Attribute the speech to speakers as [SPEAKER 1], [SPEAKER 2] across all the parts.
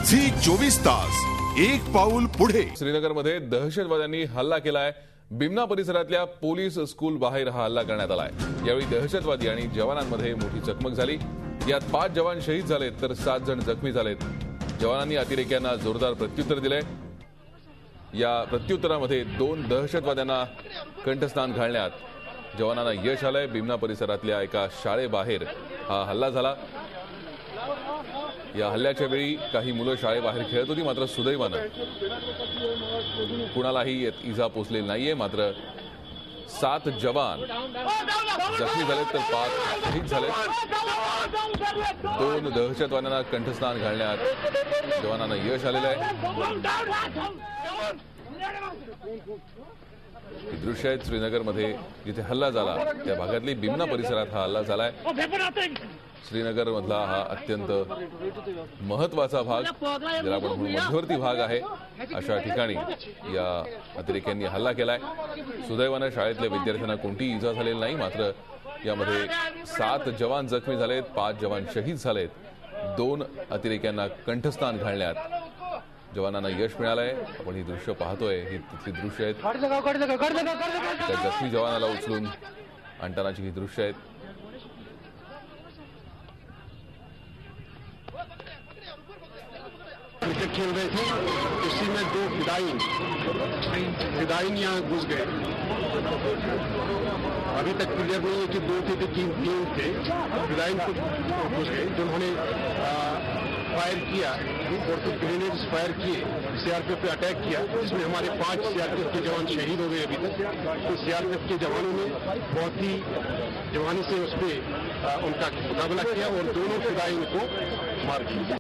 [SPEAKER 1] Zee 24 तास एक पाऊल पुढे।
[SPEAKER 2] श्रीनगरमध्ये दहशतवाद्यांनी हल्ला केलाय। बिमना परिसरातल्या पोलीस स्कूल बाहेर हा हल्ला करण्यात आलाय। यावेळी दहशतवादी आणि जवानांमध्ये मोठी चकमक झाली। यात 5 जवान शहीद झालेत तर 7 जण जखमी झालेत। जवानांनी अतिरेक्यांना जोरदार प्रत्युत्तर दिले। या प्रत्युत्तरामध्ये 2 दहशतवाद्यांना कंठस्नान घालण्यात जवानांना यश आलंय। बिमना परिसरातल्या एका शाळेबाहेर हा हल्ला झाला। या हल्ल्याच्या वेळी काही मुलं शाळेबाहेर खेळत होती, मात्र सुदैवानं कुणालाही इजा पोचलेली नाहीये। मात्र 7 जवान जखमी झालेत तर 5 शहीद झालेत। 2 दहशतवाद्यांना कंठस्नान घालण्यात जवानांना यश आलेलं आहे। ही दृश्य आहेत श्रीनगरमध्ये जिथे हल्ला झाला त्या भागातली बिमना परिसरात हा हल्ला झालाय। श्रीनगर मधला हा अत्यंत महत्वाचा भाग, ज्याला आपण म्हणू मध्यवर्ती भाग आहे, अशा ठिकाणी या अतिरेक्यांनी हल्ला केलाय। सुदैवानं शाळेतल्या विद्यार्थ्यांना कोणतीही इजा झालेली नाही। मात्र यामध्ये 7 जवान जखमी झालेत, 5 जवान शहीद झालेत। 2 अतिरेक्यांना कंठस्नान घालण्यात जवानांना यश मिळालंय। आपण ही दृश्य पाहतोय, ही तिथली दृश्य आहेत। त्या जखमी जवानाला उचलून आणतानाची ही दृश्य आहेत।
[SPEAKER 3] क्रिकेट खेल रहे थे, उसी में 2 फिदाइन यहाँ घुस गए। अभी तक क्लियर नहीं है कि 2 थे कि 3 थे। फिदाइन घुस गए जिन्होंने फायर किया और कुछ ग्रेनेड्स फायर किए, सीआरपीएफ पे अटैक किया, जिसमें हमारे 5 सीआरपीएफ के जवान शहीद हो गए। अभी तक तो सीआरपीएफ के जवानों ने बहुत ही जवानी से उस पर उनका मुकाबला किया और दोनों फिदाइन को मार दिया।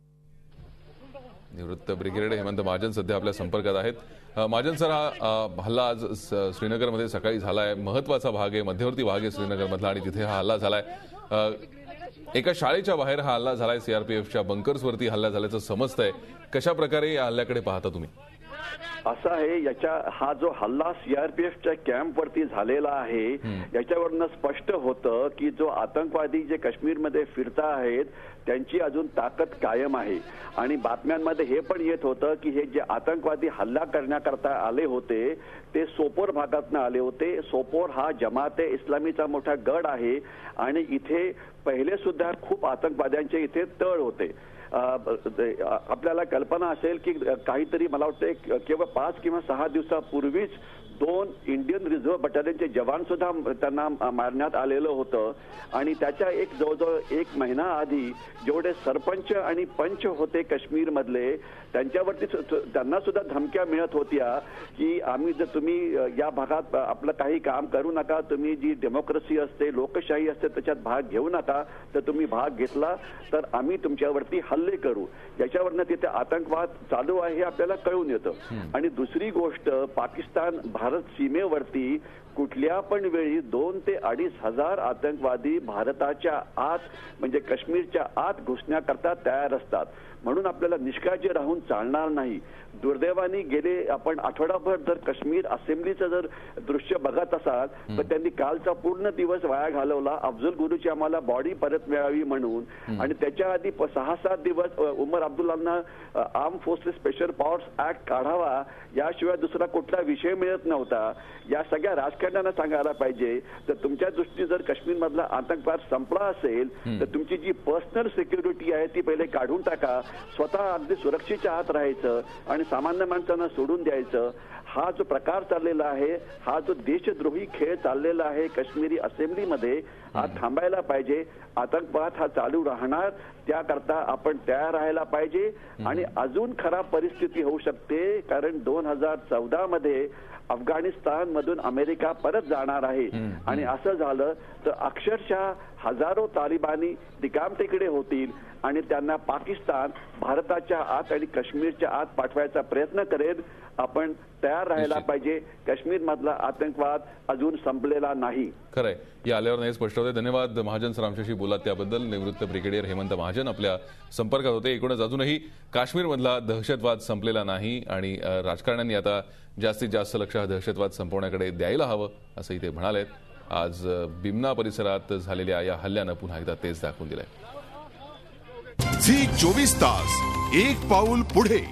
[SPEAKER 2] निवृत्त ब्रिगेडियर हेमंत महाजन सध्या आपल्या संपर्कात आहेत। महाजन सर, हा हल्ला आज श्रीनगरमध्ये सकाळी झालाय। महत्वाचा भाग आहे, मध्यवर्ती भाग आहे श्रीनगरमधला, आणि तिथे हा हल्ला झालाय। एका शाळेच्या बाहेर हा हल्ला झालाय। सीआरपीएफच्या बंकर्सवरती हल्ला झाल्याचं समजतंय। कशा प्रकारे या हल्ल्याकडे पाहता तुम्ही?
[SPEAKER 4] असा आहे, हा जो हल्ला सीआरपीएफच्या कॅम्पवरती झालेला आहे, याच्यावरनं स्पष्ट होतं की जो आतंकवादी जे काश्मीरमध्ये फिरता आहेत त्यांची अजून ताकद कायम आहे। आणि बातम्यांमध्ये हे पण येत होतं की हे जे आतंकवादी हल्ला करण्याकरता आले होते ते सोपोर भागातून आले होते। सोपोर हा जमाते इस्लामीचा मोठा गड आहे आणि इथे पहिले सुद्धा खूप आतंकवाद्यांचे इथे तळ होते। आपल्याला कल्पना असेल की काहीतरी मला वाटतं केवळ 5 किंवा 6 दिवसापूर्वीच 2 इंडियन रिझर्व्ह बटालियनचे जवान सुद्धा त्यांना मारण्यात आलेलं होतं। आणि त्याच्या जवळजवळ 1 महिना आधी जेवढे सरपंच आणि पंच होते काश्मीरमधले त्यांच्यावरती त्यांना सुद्धा धमक्या मिळत होत्या की आम्ही जर तुम्ही या भागात आपलं काही काम करू नका, तुम्ही जी डेमोक्रेसी असते, लोकशाही असते त्याच्यात भाग घेऊ नका, तर तुम्ही भाग घेतला तर आम्ही तुमच्यावरती हल्ले करू। याच्यावरनं तिथे आतंकवाद चालू आहे हे आपल्याला कळून येतं। आणि दुसरी गोष्ट, पाकिस्तान भारत सीमेवरती कुठल्या पण वेळी 2 ते 2.5 हजार आतंकवादी भारताच्या आत म्हणजे काश्मीरच्या आत घुसण्याकरता तयार असतात। म्हणून आपल्याला निष्काळजी राहून चालणार नाही। दुर्दैवाने गेले आपण आठवडाभर जर काश्मीर असेंब्लीचं जर दृश्य बघत असाल तर त्यांनी कालचा पूर्ण दिवस वाया घालवला अफजल गुरुची आम्हाला बॉडी परत मिळावी म्हणून। आणि त्याच्या आधी 6-7 दिवस उमर अब्दुल्लांना armed forces special powers act काढावा याशिवाय दुसरा कुठला विषय मिळत नव्हता। या सगळ्या राजकारण्यांना सांगायला पाहिजे तर तुमच्या दृष्टीने जर काश्मीरमधला आतंकवाद संपला असेल तर तुमची जी पर्सनल सिक्युरिटी आहे ती पहिले काढून टाका, स्वतः अगदी सुरक्षेच्या आत राहायचं आणि सामान्य माणसांना सोडून द्यायचं। हा जो प्रकार चाललेला आहे, हा जो देशद्रोही खेळ चाललेला आहे काश्मीरी असेंब्लीमध्ये, हा थांबायला पाहिजे। आतंकवाद हा चालू राहणार, त्याकरता आपण तयार राहायला पाहिजे। आणि अजून खराब परिस्थिती होऊ शकते कारण 2014 मध्ये अफगाणिस्तान मधून अमेरिका परत जाणार आहे आणि असं झालं तर अक्षरशः हजारो तालिबानी रिकामटेकडे होतील आणि त्यांना पाकिस्तान भारताच्या आत आणि काश्मीरच्या आत पाठवायचा प्रयत्न करेल। आपण तयार राहायला पाहिजे। काश्मीर मधला आतंकवाद अजून संपलेला नाही।
[SPEAKER 2] खरंय, या आल्यावर नाही स्पष्ट होते। धन्यवाद महाजन सर, आमच्याशी बोलत त्याबद्दल। निवृत्त ब्रिगेडियर हेमंत महाजन आपल्या संपर्कात होते। एकूणच अजूनही काश्मीरमधला दहशतवाद संपलेला नाही आणि राजकारण्यांनी आता जास्तीत जास्त लक्ष हा दहशतवाद संपवण्याकडे द्यायला हवं असंही ते म्हणालेत। आज बिमना परिसरात झालेल्या या हल्ल्यानं पुन्हा एकदा तेच दाखवून दिलंय।
[SPEAKER 1] झी 24 तास, एक पाऊल पुढे.